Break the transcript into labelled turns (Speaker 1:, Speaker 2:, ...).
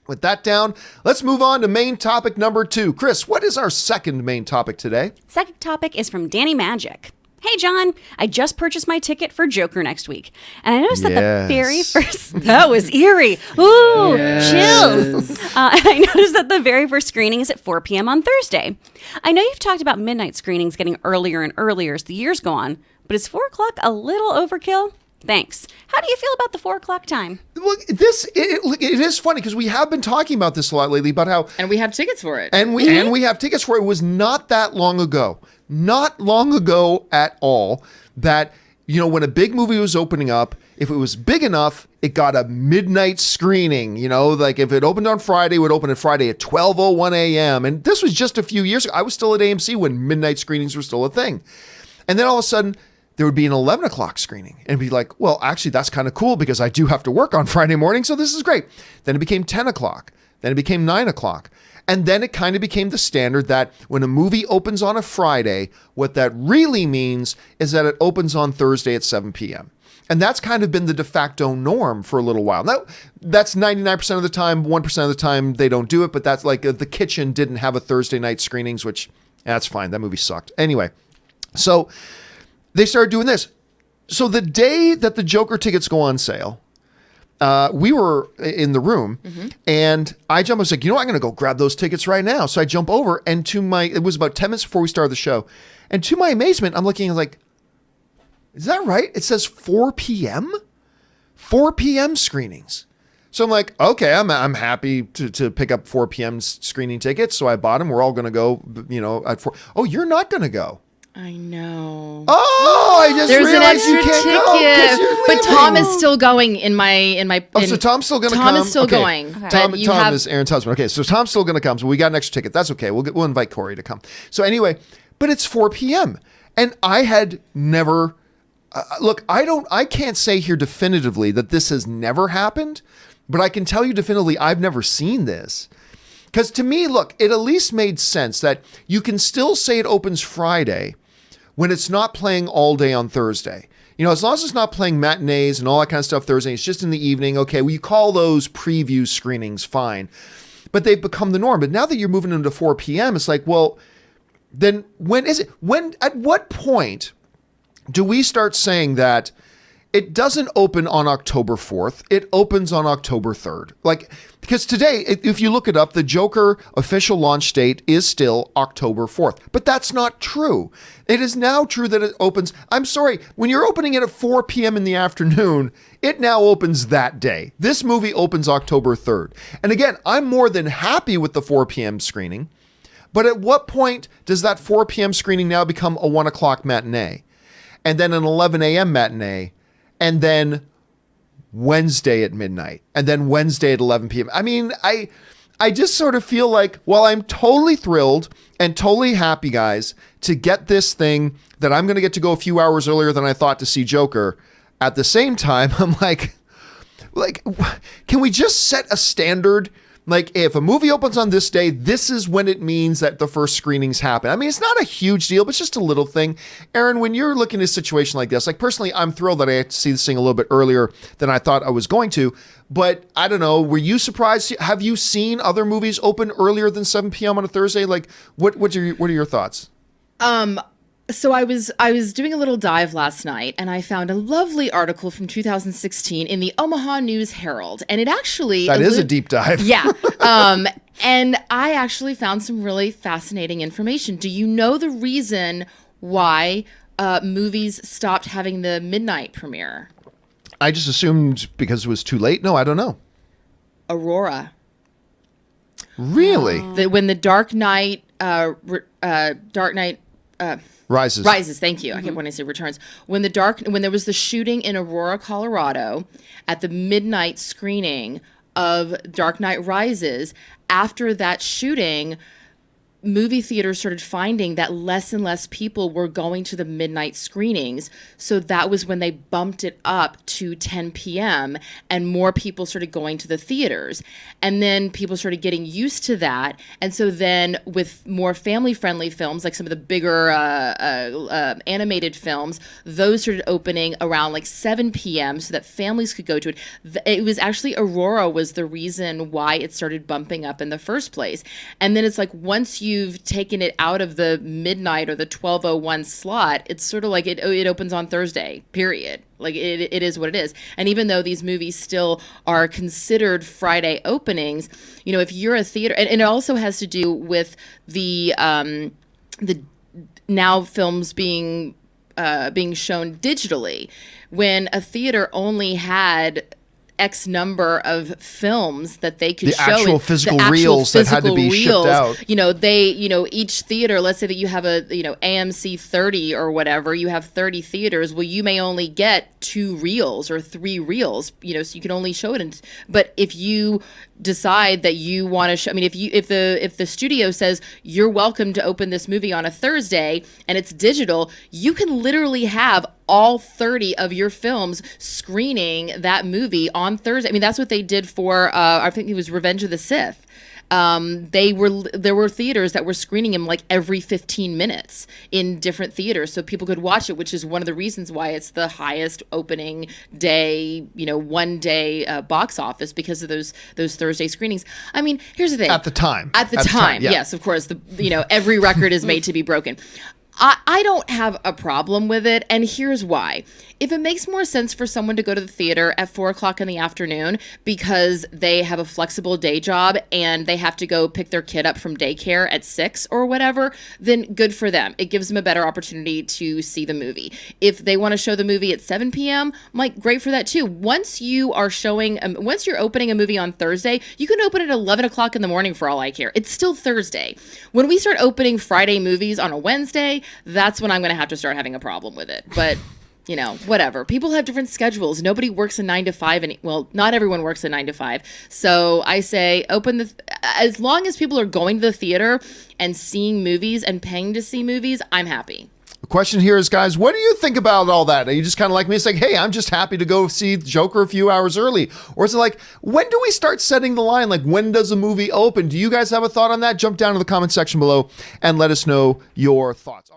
Speaker 1: with that down, let's move on to main topic number 2. Chris, what is our second main topic today?
Speaker 2: Second topic is from Danny Magic. Hey, John, I just purchased my ticket for Joker next week. And I noticed that the very first... That was eerie. Ooh, chills. I noticed that the very first screening is at 4 p.m. on Thursday. I know you've talked about midnight screenings getting earlier and earlier as the years go on, but is 4 o'clock a little overkill? Thanks. How do you feel about the 4 o'clock time?
Speaker 1: Look, it is funny because we have been talking about this a lot lately about how...
Speaker 3: And we have tickets for it.
Speaker 1: And we have tickets for it. It was not that long ago. Not long ago at all that, when a big movie was opening up, if it was big enough, it got a midnight screening. Like if it opened on Friday, it would open on Friday at 12:01 a.m. And this was just a few years ago. I was still at AMC when midnight screenings were still a thing. And then all of a sudden, there would be an 11 o'clock screening. And it'd be like, well, actually, that's kind of cool because I do have to work on Friday morning, so this is great. Then it became 10 o'clock. Then it became 9 o'clock. And then it kind of became the standard that when a movie opens on a Friday, what that really means is that it opens on Thursday at 7 p.m. And that's kind of been the de facto norm for a little while. Now, that's 99% of the time. 1% of the time, they don't do it. But that's like The Kitchen didn't have a Thursday night screenings, which that's fine. That movie sucked. Anyway, so they started doing this. So the day that the Joker tickets go on sale, we were in the room and I was like, I'm going to go grab those tickets right now. So I jump over and it was about 10 minutes before we started the show. And to my amazement, I'm looking like, is that right? It says 4 p.m. 4 p.m. screenings. So I'm like, okay, I'm happy to pick up 4 p.m. screening tickets. So I bought them. We're all going to go, at 4. Oh, you're not going to go.
Speaker 3: I know.
Speaker 1: Oh, I just
Speaker 3: There's
Speaker 1: realized
Speaker 3: an
Speaker 1: you
Speaker 3: extra
Speaker 1: can't go 'cause you're
Speaker 3: but
Speaker 1: leaving.
Speaker 3: Tom is still going in my.
Speaker 1: So Tom's still going to come.
Speaker 3: Tom is still going.
Speaker 1: Okay.
Speaker 3: Okay.
Speaker 1: Tom is Aaron's husband. Okay, so Tom's still going to come. So we got an extra ticket. That's okay. We'll invite Corey to come. So anyway, but it's 4 p.m. and I had never. Look, I can't say here definitively that this has never happened, but I can tell you definitively I've never seen this. Because to me, look, it at least made sense that you can still say it opens Friday when it's not playing all day on Thursday. As long as it's not playing matinees and all that kind of stuff Thursday, it's just in the evening. Okay, well, you call those preview screenings, fine. But they've become the norm. But now that you're moving them to 4 p.m., it's like, well, then when is it? At what point do we start saying that it doesn't open on October 4th, it opens on October 3rd? Because today, if you look it up, the Joker official launch date is still October 4th. But that's not true. It is now true that it opens, I'm sorry, when you're opening it at 4 p.m. in the afternoon, it now opens that day. This movie opens October 3rd. And again, I'm more than happy with the 4 p.m. screening. But at what point does that 4 p.m. screening now become a 1 o'clock matinee? And then an 11 a.m. matinee? And then Wednesday at midnight, and then Wednesday at 11 p.m. I mean, I just sort of feel like, well, I'm totally thrilled and totally happy, guys, to get this thing that I'm going to get to go a few hours earlier than I thought to see Joker. At the same time, I'm like, can we just set a standard? Like, if a movie opens on this day, this is when it means that the first screenings happen. I mean, it's not a huge deal, but it's just a little thing. Aaron, when you're looking at a situation like this, personally, I'm thrilled that I had to see this thing a little bit earlier than I thought I was going to. But I don't know, were you surprised? Have you seen other movies open earlier than 7 p.m. on a Thursday? What are your thoughts?
Speaker 3: So I was doing a little dive last night, and I found a lovely article from 2016 in the Omaha News Herald, and it actually
Speaker 1: that is a deep dive.
Speaker 3: Yeah, and I actually found some really fascinating information. Do you know the reason why movies stopped having the midnight premiere?
Speaker 1: I just assumed because it was too late. No, I don't know.
Speaker 3: Aurora.
Speaker 1: Really?
Speaker 3: When the Dark Knight Rises, thank you. I kept wanting to say returns. When there was the shooting in Aurora, Colorado, at the midnight screening of Dark Knight Rises, after that shooting, movie theaters started finding that less and less people were going to the midnight screenings. So that was when they bumped it up to 10 p.m. and more people started going to the theaters. And then people started getting used to that. And so then with more family-friendly films, like some of the bigger animated films, those started opening around like 7 p.m. so that families could go to it. It was actually Aurora was the reason why it started bumping up in the first place. And then it's like once you've taken it out of the midnight or the 12:01 slot, it's sort of like it opens on Thursday, period. Like it is what it is. And even though these movies still are considered Friday openings, you know, if you're a theater, and it also has to do with the now films being shown digitally. When a theater only had X number of films that they could show.
Speaker 1: The actual physical reels that had to be shipped out.
Speaker 3: You know, each theater, let's say that you have a, AMC 30 or whatever, you have 30 theaters. Well, you may only get 2 reels or 3 reels, so you can only show it. But if you decide that you want to show, if the studio says you're welcome to open this movie on a Thursday and it's digital, you can literally have all 30 of your films screening that movie on Thursday. That's what they did for I think it was Revenge of the Sith. There were theaters that were screening him like every 15 minutes in different theaters so people could watch it, which is one of the reasons why it's the highest opening day, one day box office, because of those Thursday screenings. Here's the thing.
Speaker 1: At the time,
Speaker 3: yeah. Yes, of course, every record is made to be broken. I don't have a problem with it, and here's why. If it makes more sense for someone to go to the theater at 4 o'clock in the afternoon because they have a flexible day job and they have to go pick their kid up from daycare at 6 or whatever, then good for them. It gives them a better opportunity to see the movie. If they want to show the movie at 7 p.m., great for that too. Once you're opening a movie on Thursday, you can open it at 11 o'clock in the morning for all I care. It's still Thursday. When we start opening Friday movies on a Wednesday, that's when I'm going to have to start having a problem with it. But whatever. People have different schedules. Nobody works a 9 to 5. Not everyone works a 9 to 5. So I say as long as people are going to the theater and seeing movies and paying to see movies, I'm happy.
Speaker 1: The question here is, guys, what do you think about all that? Are you just kind of like me? It's like, hey, I'm just happy to go see Joker a few hours early. Or is it like, when do we start setting the line? Like, when does a movie open? Do you guys have a thought on that? Jump down to the comment section below and let us know your thoughts.